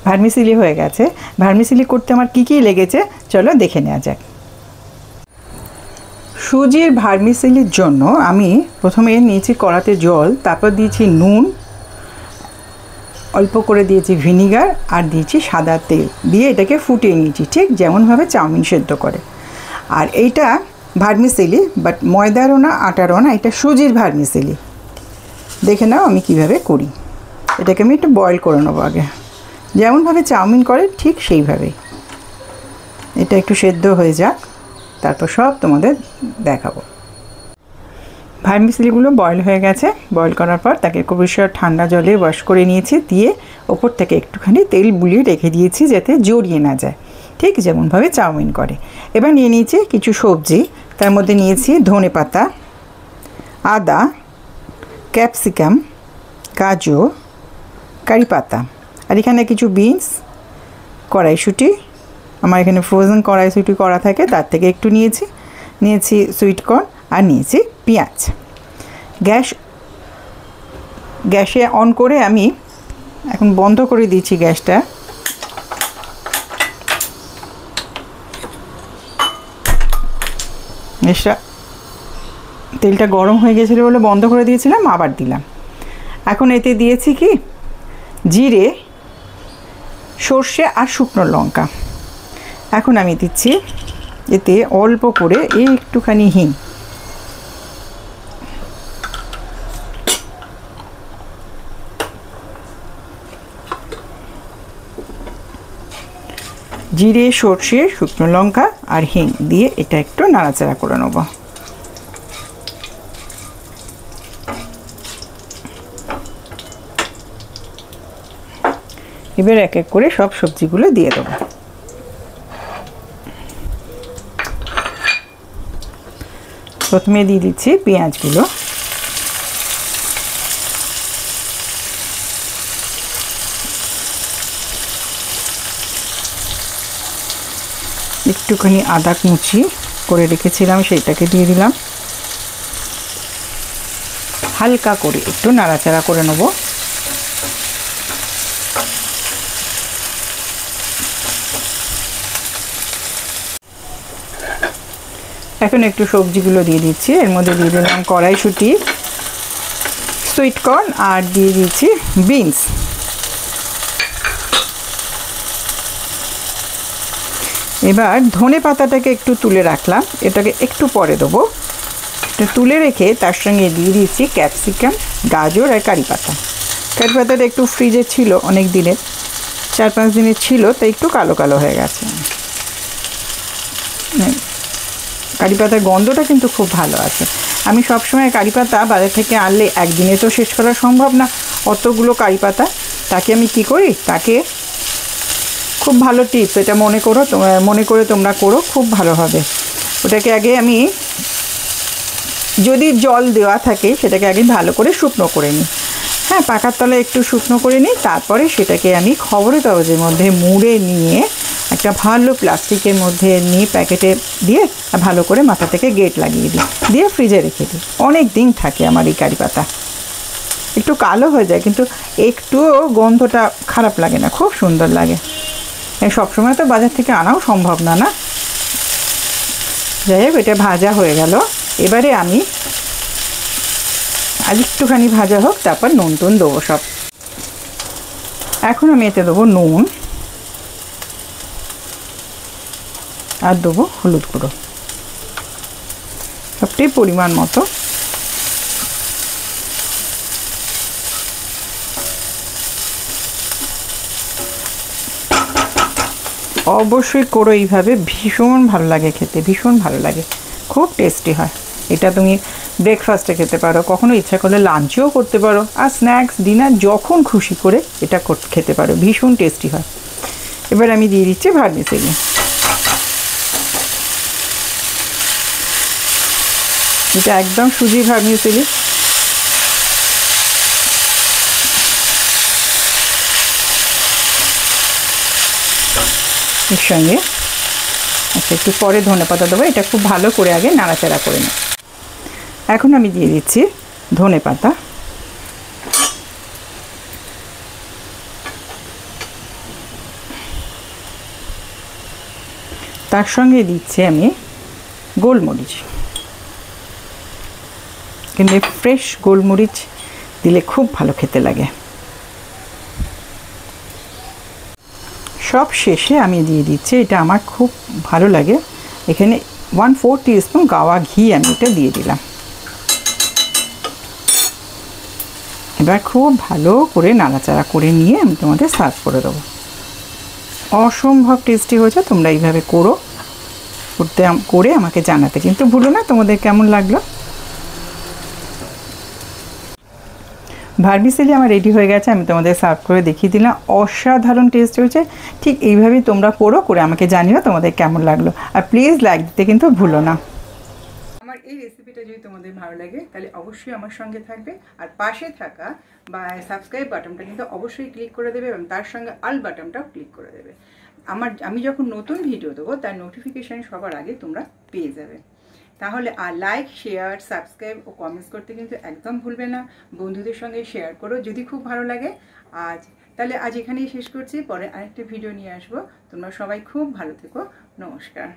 ভার্মিসেলি হয়ে গেছে। ভার্মিসেলি করতে আমার কী লেগেছে চলো দেখে নেওয়া যাক। সুজির ভার্মিসেলির জন্য আমি প্রথমে নিয়েছি কড়াতে জল, তারপর দিয়েছি নুন, অল্প করে দিয়েছি ভিনিগার আর দিয়েছি সাদা তেল, দিয়ে এটাকে ফুটিয়ে নিয়েছি ঠিক যেমনভাবে চাউমিন সেদ্ধ করে। আর এইটা ভার্মিসেলি, বাট ময়দারও না আটারও না, এটা সুজির ভার্মিসেলি। দেখে নাও আমি কিভাবে করি। এটাকে আমি একটু বয়েল করে নেবো আগে, যেমনভাবে চাউমিন করে ঠিক সেইভাবেই। এটা একটু সেদ্ধ হয়ে যাক, তারপর সব তোমাদের দেখাবো। ভার্মিসেলিগুলো বয়েল হয়ে গেছে। বয়েল করার পর তাকে খুব ঠান্ডা জলে ওয়াশ করে নিয়েছি, দিয়ে ওপর থেকে একটুখানি তেল বুলিয়ে রেখে দিয়েছি যাতে জড়িয়ে না যায়, ঠিক যেমনভাবে চাউমিন করে। এবার নিয়ে নিয়েছি কিছু সবজি, তার মধ্যে নিয়েছি ধনেপাতা, আদা, ক্যাপসিকাম, গাজর, কারি পাতা, আর এখানে কিছু বিনস, কড়াইশুঁটি, আমার এখানে ফ্রোজেন কড়াইশুঁটি করা থাকে তার থেকে একটু নিয়েছি সুইটকর্ন, আর নিয়েছি পেঁয়াজ। গ্যাসে অন করে আমি এখন বন্ধ করে দিয়েছি গ্যাসটা। তেলটা গরম হয়ে গেছিলো বলে বন্ধ করে দিয়েছিলাম, আবার দিলাম। এখন এতে দিয়েছি কি জিরে, সর্ষে আর শুকনো লঙ্কা। এখন আমি দিচ্ছি এতে অল্প করে একটুখানি হিং, জিরে, সর্ষে, শুকনো লঙ্কা আর হিং দিয়ে এটা একটু নাড়াচাড়া করে নেব। এবার এক এক করে সব সবজিগুলো দিয়ে দেবো। প্রথমে দিয়ে দিচ্ছি পেঁয়াজগুলো, একটুখানি আদা কুচি করে রেখেছিলাম সেইটাকে দিয়ে দিলাম। হালকা করে একটু নাড়াচাড়া করে নেব। এখন একটু সবজিগুলো দিয়ে দিচ্ছি। এর মধ্যে দিয়ে দিলাম কড়াইশুঁটি, সুইটকর্ন আর দিয়ে দিচ্ছি বিনস। এবার ধনে পাতাটাকে একটু তুলে রাখলাম, এটাকে একটু পরে দেবো। এটা তুলে রেখে তার সঙ্গে দিয়ে দিচ্ছি ক্যাপসিকাম, গাজর আর কারি পাতা। কারি পাতাটা একটু ফ্রিজে ছিল অনেক দিনের, 4-5 দিনের ছিল, তাই একটু কালো কালো হয়ে গেছে। কারি পাতার গন্ধটা কিন্তু খুব ভালো আছে। আমি সবসময় কারি পাতা বাজার থেকে আনলে একদিনে তো শেষ করা সম্ভব না অতগুলো কারি পাতা। তাকে আমি কি করি, তাকে খুব ভালো টিপস, এটা মনে করে তোমরা করো, খুব ভালো হবে। ওটাকে আগে আমি, যদি জল দেওয়া থাকে সেটাকে আগে ভালো করে শুকনো করে নিই। হ্যাঁ, পাকার তলায় একটু শুকনো করে নিই, তারপরে সেটাকে আমি খবরের কাগজের মধ্যে মুড়ে নিয়ে একটা ভালো প্লাস্টিকের মধ্যে নিয়ে প্যাকেটে দিয়ে ভালো করে মাথা থেকে গেট লাগিয়ে দিই, দিয়ে ফ্রিজে রেখে দিই। অনেক দিন থাকে আমার এই কারি পাতা। একটু কালো হয়ে যায় কিন্তু একটুও গন্ধটা খারাপ লাগে না, খুব সুন্দর লাগে। সবসময় তো বাজার থেকে আনাও সম্ভব না, না? যাই হোক, এটা ভাজা হয়ে গেল। এবারে আমি আর একটুখানি ভাজা হোক, তারপর নুন টুন দেবো সব। এখন আমি এতে দেবো নুন আর দেবো হলুদ গুঁড়ো, সবটাই পরিমাণ মতো। অবশ্যই করো এইভাবে, ভীষণ ভালো লাগে খেতে, ভীষণ ভালো লাগে, খুব টেস্টি হয়। এটা তুমি ব্রেকফাস্টে খেতে পারো, কখনো ইচ্ছা করলে লাঞ্চেও করতে পারো, আর স্ন্যাক্স, ডিনার যখন খুশি করে এটা খেতে পারো, ভীষণ টেস্টি হয়। এবার আমি দিয়ে দিচ্ছি ভার্মিসেলি। এটা একদম সুজি ভার্মিসেলি। এর সঙ্গে আচ্ছা একটু পরে ধনেপাতা দেবো, এটা খুব ভালো করে আগে নাড়াচাড়া করে নিই। এখন আমি দিয়ে দিচ্ছি ধনেপাতা, তার সঙ্গে দিচ্ছি আমি গোলমরিচ। কিন্তু ফ্রেশ গোলমরিচ দিলে খুব ভালো খেতে লাগে। সব শেষে আমি দিয়ে দিচ্ছি, এটা আমার খুব ভালো লাগে, এখানে 1/4 টিস্পুন গাওয়া ঘি আমি এটা দিয়ে দিলাম। এবার খুব ভালো করে নাড়াচাড়া করে নিয়ে আমি তোমাদের সার্ভ করে দেবো। অসম্ভব টেস্টি হয়েছে, তোমরা এইভাবে করে আমাকে জানাতে কিন্তু ভুলো না তোমাদের কেমন লাগলো। ভার্মিসেলি আমার রেডি হয়ে গেছে, আমি তোমাদের সার্ভ করে দেখিয়ে দিলাম। অসাধারণ টেস্ট হয়েছে। ঠিক এইভাবেই তোমরা করে আমাকে জানিও তোমাদের কেমন লাগলো। আর প্লিজ লাইক দিতে কিন্তু ভুলো না। আমার এই রেসিপিটা যদি তোমাদের ভালো লাগে তাহলে অবশ্যই আমার সঙ্গে থাকবে, আর পাশে থাকা বা সাবস্ক্রাইব বাটনটা কিন্তু অবশ্যই ক্লিক করে দেবে এবং তার সঙ্গে অল বাটনটাও ক্লিক করে দেবে। আমি যখন নতুন ভিডিও দেবো তার নোটিফিকেশান সবার আগে তোমরা পেয়ে যাবে। তাহলে আর লাইক, শেয়ার, সাবস্ক্রাইব ও কমেন্টস করতে কিন্তু একদম ভুলবে না। বন্ধুদের সঙ্গে শেয়ার করো যদি খুব ভালো লাগে। তাহলে আজ এখানেই শেষ করছি, পরে আরেকটা ভিডিও নিয়ে আসবো। তোমরা সবাই খুব ভালো থেকো। নমস্কার।